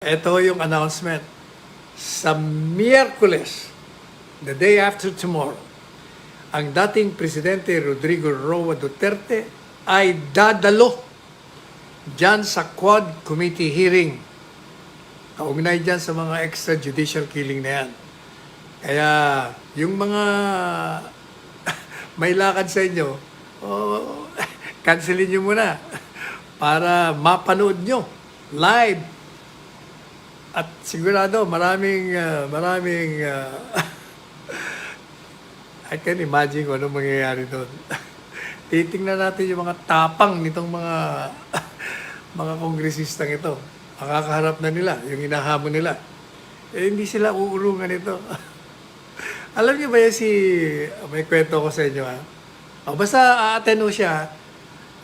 Ito yung announcement. Sa Miyerkules, the day after tomorrow, ang dating Presidente Rodrigo Roa Duterte ay dadalo dyan sa Quad Committee hearing. Kaugnay dyan sa mga extrajudicial killing na yan. Kaya yung mga may lakad sa inyo, cancelin nyo muna para mapanood nyo live. At sigurado maraming I can imagine kung anong mangyayari doon. Titingnan natin yung mga tapang nitong mga kongresistang ito. Makakaharap na nila, yung hinahamon nila. Hindi sila uurungan ito. Alam niyo ba yan may kwento ko sa inyo ha? Basta a-attend siya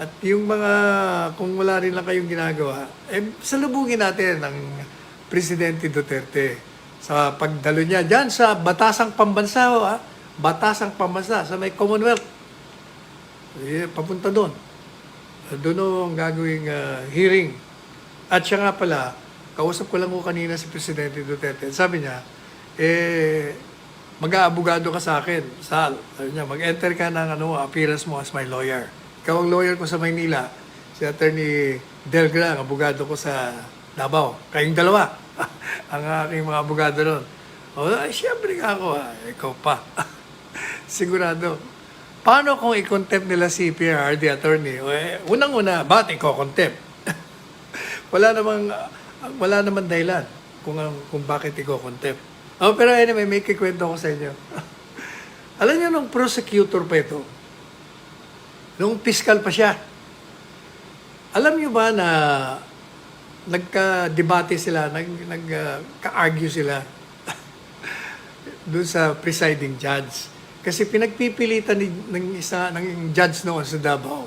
at yung mga, kung wala rin lang kayong ginagawa, salubungin natin ang Presidente Duterte sa pagdalo niya dyan sa Batasang Pambansa, Batasang Pambansa sa may Commonwealth. Papunta doon. Doon ang gagawing hearing. At siya nga pala, kausap ko lang ko kanina si Presidente Duterte. Sabi niya, mag-aabogado ka sa akin, Sal. Sabi niya, mag-enter ka ng appearance mo as my lawyer. Ikaw ang lawyer ko sa Maynila, si Attorney Delgra, ang abogado ko sa Davao. Kayong dalawa. Ang aking mga abogado nun. Siyempre nga ako, ikaw pa. Sigurado. Paano kung i-contempt nila si PRRD attorney? Unang-una, bakit i-contempt? wala namang dahilan kung bakit i-contempt. Pero anyway, may kikwento ko sa inyo. Alam niyo, nung prosecutor pa ito, nung fiscal pa siya, alam niyo ba na nagka-debate sila, nagka-argue sila doon sa presiding judge. Kasi pinagpipilitan ng judge noon sa Davao,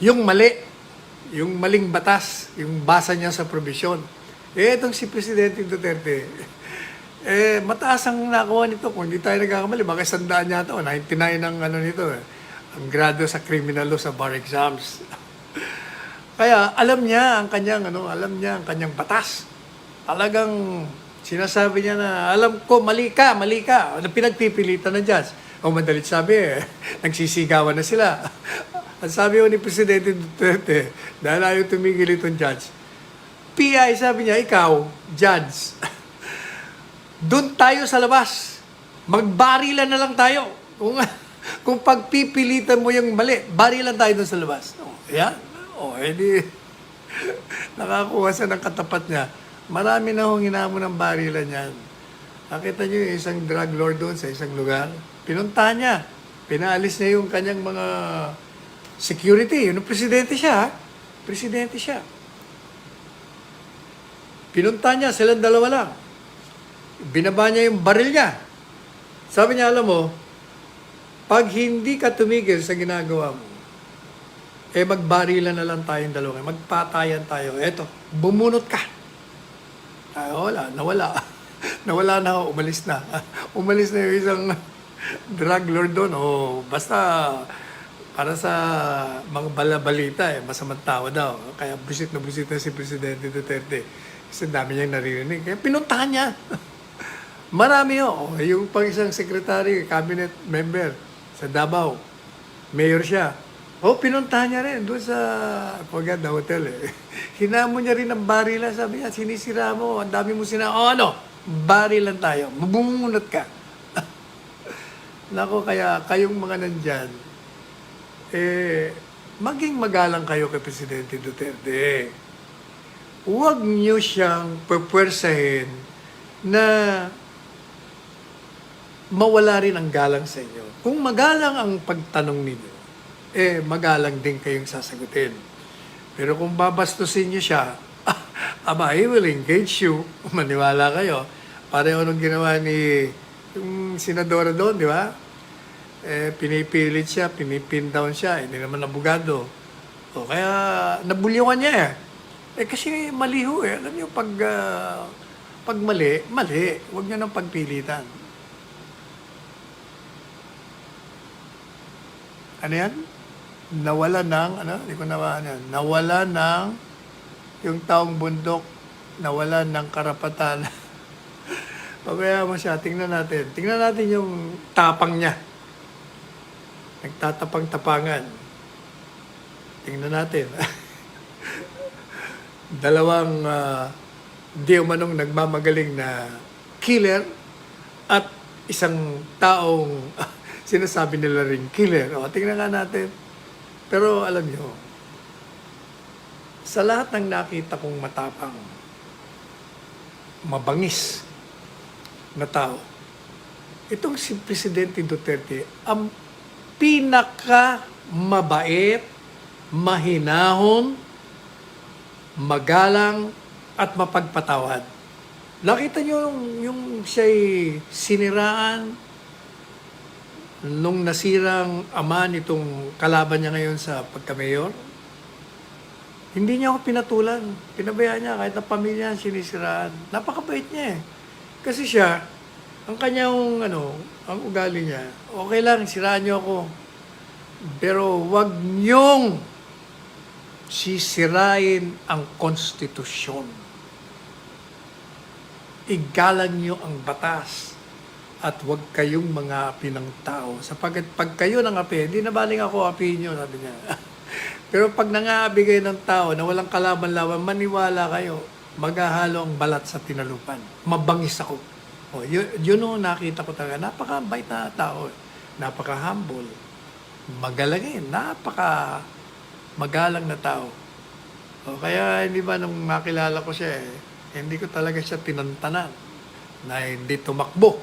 yung maling batas, yung basa niya sa probisyon. Itong si Presidente Duterte, mataas ang nakuha nito. Kung hindi tayo nagkakamali, baka 100 yata o 99 ang nito. Ang grado sa criminal law sa bar exams. Kaya alam niya ang kanyang batas. Talagang sinasabi niya na, alam ko, mali ka. Pinagpipilitan ng judge. Madalit sabi, nagsisigawan na sila. Ang sabi ni Presidente Duterte, dahil ayaw tumigil itong judge, PI, sabi niya, ikaw, judge, doon tayo sa labas. Magbarilan na lang tayo. Kung pagpipilitan mo yung mali, barilan tayo doon sa labas. Yan. Edi, nakakuha siya ng katapat niya. Marami na hong hinamon ng barilan yan. Nakita niyo yung isang drug lord doon sa isang lugar. Pinunta niya. Pinaalis niya yung kanyang mga security. Yung presidente siya, Presidente siya. Pinunta niya, silang dalawa lang. Binaba niya yung baril niya. Sabi niya, alam mo, pag hindi ka tumigil sa ginagawa mo, magbarilan na lang tayong dalawa. Magpatayan tayo. Eto, bumunot ka. Nawala. Nawala na, umalis na. Umalis na yung isang drug lord doon. Basta para sa mga balabalita, masamang tao daw. Kaya busit na si Presidente Duterte. Kasi dami niyang naririnig. Kaya pinuntahan niya. Marami yung pang isang secretary, cabinet member sa Davao. Mayor siya. Pinuntahan niya rin doon sa Paganda Hotel. Hinamon niya rin ang barilan. Sabi niya, sinisira mo. Ang dami mo barilan tayo. Mabumunot ka. Nako, kaya kayong mga nandyan, maging magalang kayo kay Presidente Duterte. Huwag niyo siyang pupwersahin na mawala rin ang galang sa inyo. Kung magalang ang pagtanong ninyo, magalang din kayong sasagutin. Pero kung babastusin niyo siya, he will engage you. Maniwala kayo. Pareho nung ginawa ni yung senadora doon, di ba? Pinipilit siya, pinipin down siya. Hindi naman abogado. Kaya nabulyuan niya kasi mali ho Alam niyo, pag mali. Huwag niyo nang pagpilitan. Ano yan? Nawala ng, hindi ko nawahan yan. Nawala ng yung taong bundok nawalan ng karapatan. Pabayaan mo siya, tingnan natin. Tingnan natin yung tapang niya. Nagtatapang-tapangan. Tingnan natin. Dalawang di umanong nagmamagaling na killer at isang taong sinasabi nila ring killer. O, tingnan nga natin. Pero alam nyo, sa lahat ng nakita kong matapang, mabangis na tao, itong si Presidente Duterte, ang pinaka mabait, mahinahon, magalang, at mapagpatawad. Nakita nyo yung siya'y siniraan nung nasirang ama nitong kalaban niya ngayon sa pagka-mayor? Hindi niya ako pinatulan. Pinabayaan niya kahit na pamilya sinisiraan. Napakabait niya eh. Kasi siya, ang kanyang ang ugali niya, okay lang, siraan niyo ako. Pero wag niyong sisirain ang konstitusyon. Igalang niyo ang batas at wag kayong mga api ng tao. Sapagkat pag kayo ng api, hindi na baling ako apihin niyo, sabi niya. Pero pag nangaabi kayo ng tao na walang kalaban-laban, maniwala kayo, maghahalo ang balat sa tinalupan. Mabangis ako. O, yun nakita ko talaga. Napaka-bait na tao. Napaka-humble. Magalangin. Napaka-magalang na tao. O, kaya hindi ba nung makilala ko siya, hindi ko talaga siya tinantanan na hindi tumakbo.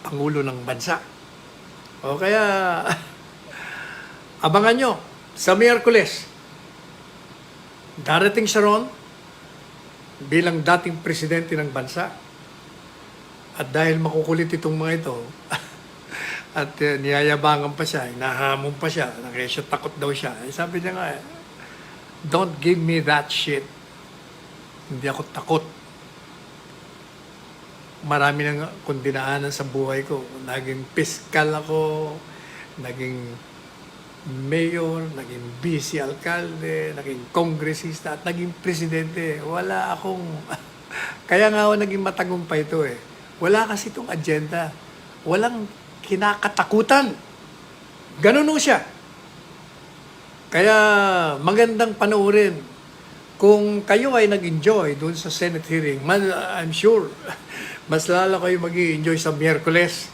Pangulo ng bansa. O, kaya abangan nyo sa Miyerkules. Darating siya ron bilang dating presidente ng bansa. At dahil makukulit itong mga ito, at niyayabangan pa siya, nahamon pa siya, nakesyo takot daw siya. Sabi niya nga, don't give me that shit. Hindi ako takot. Marami nang kung dinaanan sa buhay ko. Naging piskal ako, naging mayor, naging vice alkalde, naging kongresista, at naging presidente. Wala akong... Kaya nga ako naging matagumpay ito eh. Wala kasi itong agenda. Walang kinakatakutan. Ganun ho siya. Kaya magandang panoorin. Kung kayo ay nag-enjoy doon sa Senate hearing, I'm sure, mas lalo kayo mag-enjoy sa Miyerkules.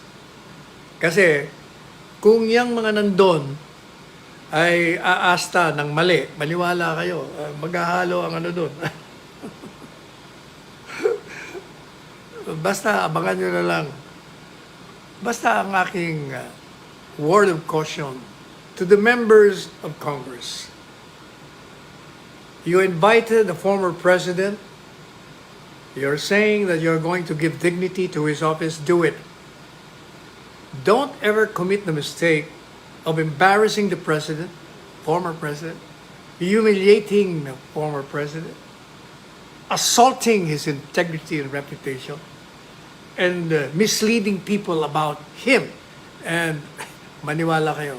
Kasi kung yung mga nandun ay aasta ng mali, maniwala kayo, maghahalo ang doon. Basta abangan nyo na lang. Basta ang aking word of caution to the members of Congress. You invited the former president. You're saying that you're going to give dignity to his office. Do it. Don't ever commit the mistake of embarrassing the president, former president, humiliating the former president, assaulting his integrity and reputation, and misleading people about him. And maniwala kayo,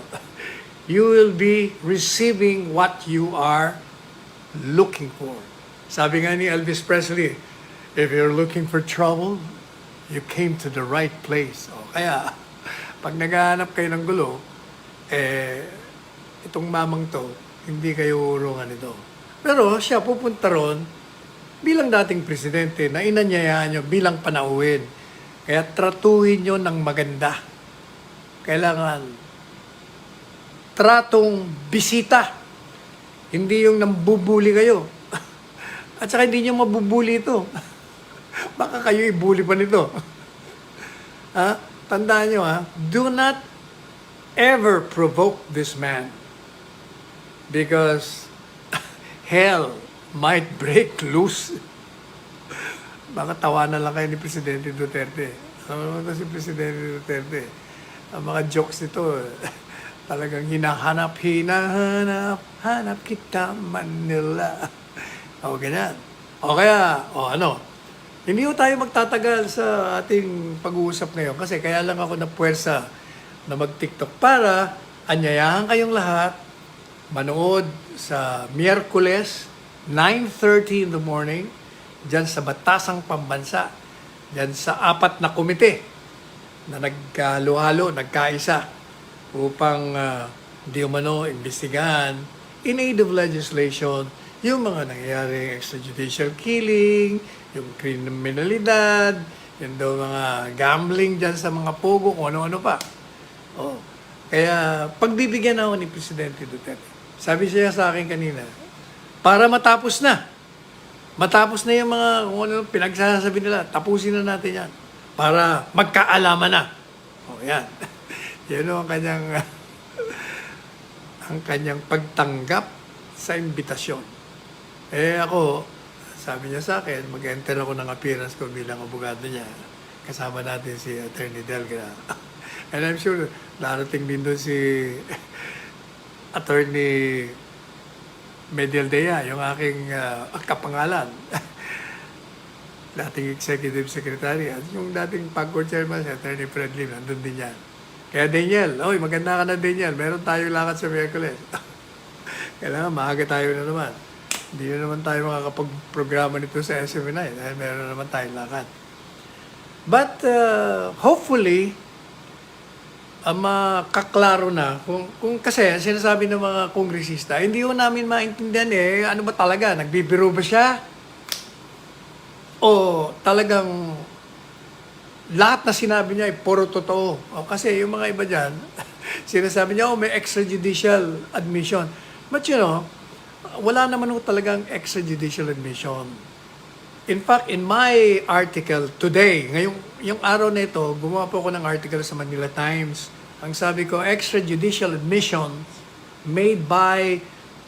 you will be receiving what you are looking for. Sabi nga ni Elvis Presley, if you're looking for trouble, you came to the right place. O, kaya, pag naghahanap kayo ng gulo, itong mamang to, hindi kayo urungan ito. Pero siya pupunta ron bilang dating presidente na inanyayahan nyo bilang panauhin. Kaya tratuhin nyo ng maganda. Kailangan tratong bisita. Hindi yung nambubuli kayo. At saka hindi nyo mabubuli ito. Baka kayo ibuli pa nito. Ha? Tandaan nyo ha, do not ever provoke this man because hell might break loose. Baka tawanan lang kayo ni Presidente Duterte. Ano naman si Presidente Duterte? Ang mga jokes nito, talagang hinahanap kita Manila. O ganyan. O kaya, hindi ko tayo magtatagal sa ating pag-uusap ngayon kasi kaya lang ako napuwersa na mag-TikTok para anyayahan kayong lahat manood sa Miyerkules 9:30 in the morning, dyan sa Batasang Pambansa, dyan sa 4 na komite na nagkahalo-halo, nagkaisa upang di umano imbestigahan in aid of legislation yung mga nangyayaring extrajudicial killing, yung kriminalidad, yung daw mga gambling dyan sa mga pogo, kung ano-ano pa. Oh. Kaya pagbibigyan ako ni Presidente Duterte, sabi siya sa akin kanina, para matapos na. Matapos na yung mga kung ano pinagsasabi nila, tapusin na natin yan. Para magkaalaman na. O yan. Yan ang kanyang, ang kanyang pagtanggap sa imbitasyon. Ako, sabi niya sa akin, mag-enter ako ng appearance ko bilang abogado niya. Kasama natin si Attorney Delgra. And I'm sure, darating din doon si Attorney Medialdea, yung aking kapangalan. Dating Executive Secretary at yung dating PAGCOR Chairman, si Attorney Fred Lim, nandun din yan. Kaya Daniel, oy, maganda ka na Daniel, meron tayong lakad sa Miyerkules. Kailangan maaga tayo na naman. Hindi na naman tayo makakapag-programa nito sa SMNI dahil meron naman tayong lakad. But hopefully, makaklaro na kung kasi sinasabi ng mga kongresista, hindi ko namin maintindihan ano ba talaga, nagbibiro ba siya? O talagang lahat na sinabi niya ay puro totoo. O kasi yung mga iba dyan, sinasabi niya, may extrajudicial admission. But you know, wala naman talagang extrajudicial admission. In fact, in my article today, yung araw na ito, gumawa po ako ng article sa Manila Times. Ang sabi ko, extrajudicial admission made by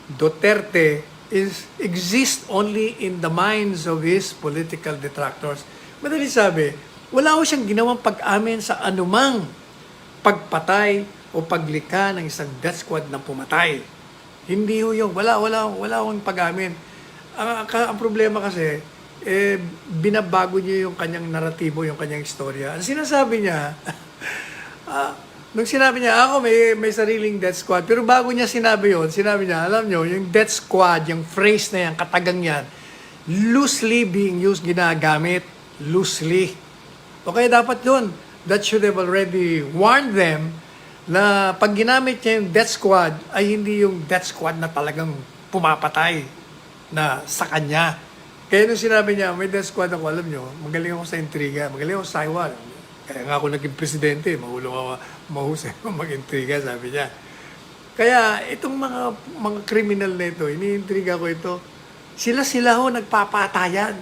Duterte exist only in the minds of his political detractors. Madali sabi, wala ko siyang ginawang pag-amin sa anumang pagpatay o paglika ng isang death squad na pumatay. Hindi ho yung, wala akong pag-amin. Ang problema kasi, binabago niya yung kanyang naratibo, yung kanyang istorya. Ang sinasabi niya, nung sinabi niya, ako may sariling death squad, pero bago niya sinabi yon, sinabi niya, alam niyo, yung death squad, yung phrase na yan, katagang yan, loosely being used, ginagamit, loosely. Okay, dapat yun. That should have already warned them na pag ginamit niya yung death squad, ay hindi yung death squad na talagang pumapatay na sa kanya. Kaya nung sinabi niya, may death squad ako, alam nyo, magaling ako sa intriga, magaling ako sa saywal. Kaya nga ako naging presidente, mahusay ako mag-intriga, sabi niya. Kaya itong mga kriminal na ito, iniintriga ko ito, sila ho nagpapatayan.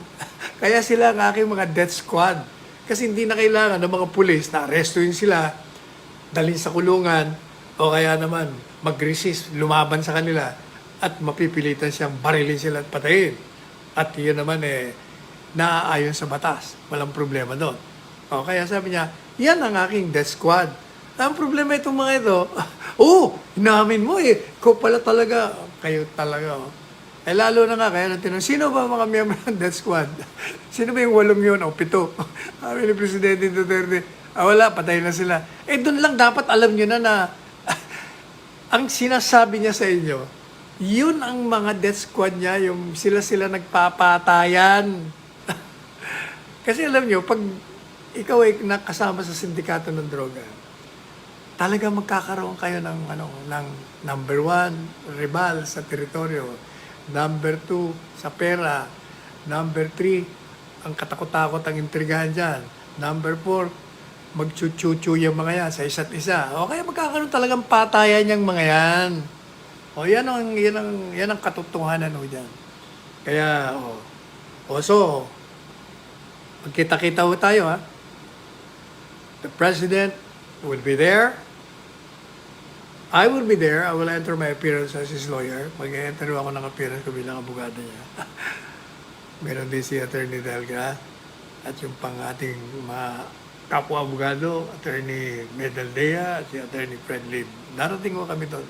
Kaya sila ang aking mga death squad. Kasi hindi na kailangan ng mga pulis na arestuin sila, dalhin sa kulungan, o kaya naman mag-resist, lumaban sa kanila, at mapipilitan siyang barilin sila at patayin. At yun naman naaayon sa batas. Walang problema doon. O kaya sabi niya, yan ang aking death squad. Ang problema itong mga ito, inamin mo ikaw pala talaga, kayo talaga. Lalo na nga, kaya natin, sino ba mga miyembro ng death squad? Sino ba yung 8 yun o 7? Sabi ni Presidente Duterte, wala, patay na sila. Doon lang dapat alam nyo na ang sinasabi niya sa inyo, yun ang mga death squad niya, yung sila nagpapatayan. Kasi alam nyo, pag ikaw ay nakasama sa sindikato ng droga, talaga magkakaroon kayo ng number 1, rival sa teritoryo, number 2, sa pera, number 3, ang katakot-takot ang intrigahan dyan, number 4, magchuchuchu yung mga yan sa isa't isa. O kaya magkakaroon talagang patayan yung mga yan. O yan ang katotohanan ho dyan. Kaya, so, magkita-kita ho tayo, ha? The President will be there. I will be there. I will enter my appearance as his lawyer. Mag-enter ako ng appearance ko bilang abogado niya. Meron din si Attorney Delga at yung pang ating mga kapwa abogado, Attorney Medialdea at si Attorney Fred Lim. Darating ko kami doon.